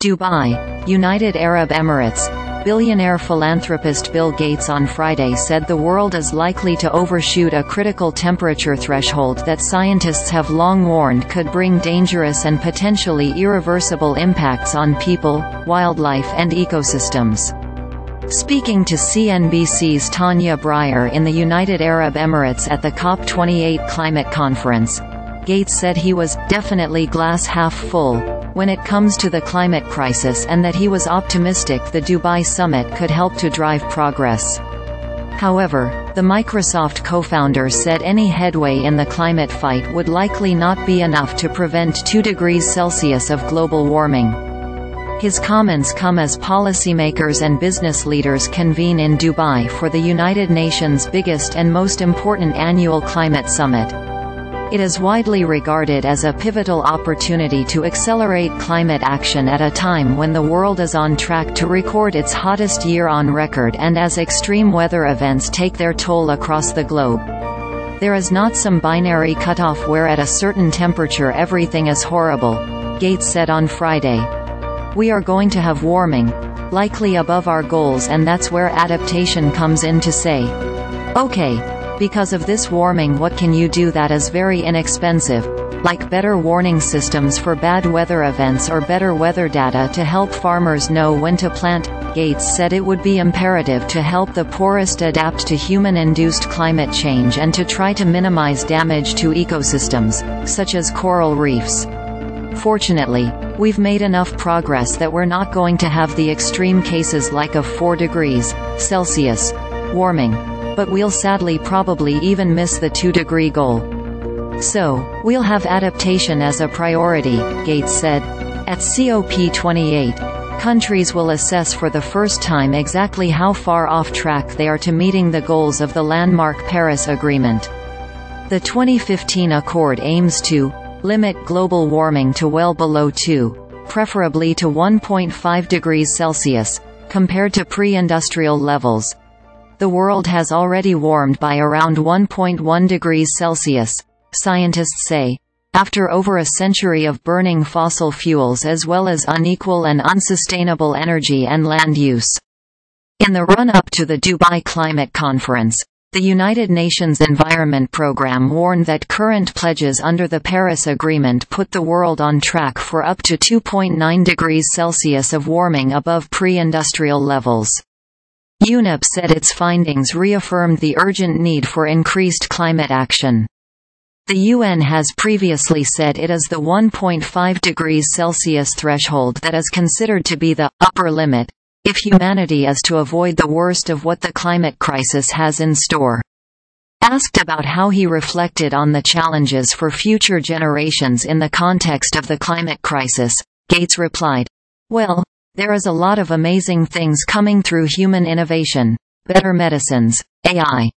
Dubai, United Arab Emirates. Billionaire philanthropist Bill Gates on Friday said the world is likely to overshoot a critical temperature threshold that scientists have long warned could bring dangerous and potentially irreversible impacts on people, wildlife and ecosystems. Speaking to CNBC's Tania Bryer in the United Arab Emirates at the COP28 climate conference, Gates said he was definitely glass half full when it comes to the climate crisis, and that he was optimistic the Dubai summit could help to drive progress. However, the Microsoft co-founder said any headway in the climate fight would likely not be enough to prevent 2 degrees Celsius of global warming. His comments come as policymakers and business leaders convene in Dubai for the United Nations' biggest and most important annual climate summit. It is widely regarded as a pivotal opportunity to accelerate climate action at a time when the world is on track to record its hottest year on record and as extreme weather events take their toll across the globe. There is not some binary cutoff where at a certain temperature everything is horrible, Gates said on Friday. We are going to have warming, likely above our goals, and that's where adaptation comes in to say, okay, because of this warming, what can you do that is very inexpensive, like better warning systems for bad weather events or better weather data to help farmers know when to plant? Gates said it would be imperative to help the poorest adapt to human-induced climate change and to try to minimize damage to ecosystems, such as coral reefs. Fortunately, we've made enough progress that we're not going to have the extreme cases like of 4 degrees Celsius warming. But we'll sadly probably even miss the 2-degree goal. So, we'll have adaptation as a priority, Gates said. At COP28, countries will assess for the first time exactly how far off track they are to meeting the goals of the landmark Paris Agreement. The 2015 accord aims to limit global warming to well below 2, preferably to 1.5 degrees Celsius, compared to pre-industrial levels. The world has already warmed by around 1.1 degrees Celsius, scientists say, after over a century of burning fossil fuels as well as unequal and unsustainable energy and land use. In the run-up to the Dubai Climate Conference, the United Nations Environment Programme warned that current pledges under the Paris Agreement put the world on track for up to 2.9 degrees Celsius of warming above pre-industrial levels. UNEP said its findings reaffirmed the urgent need for increased climate action. The UN has previously said it is the 1.5 degrees Celsius threshold that is considered to be the upper limit, if humanity is to avoid the worst of what the climate crisis has in store. Asked about how he reflected on the challenges for future generations in the context of the climate crisis, Gates replied, "Well, there is a lot of amazing things coming through human innovation, better medicines, AI,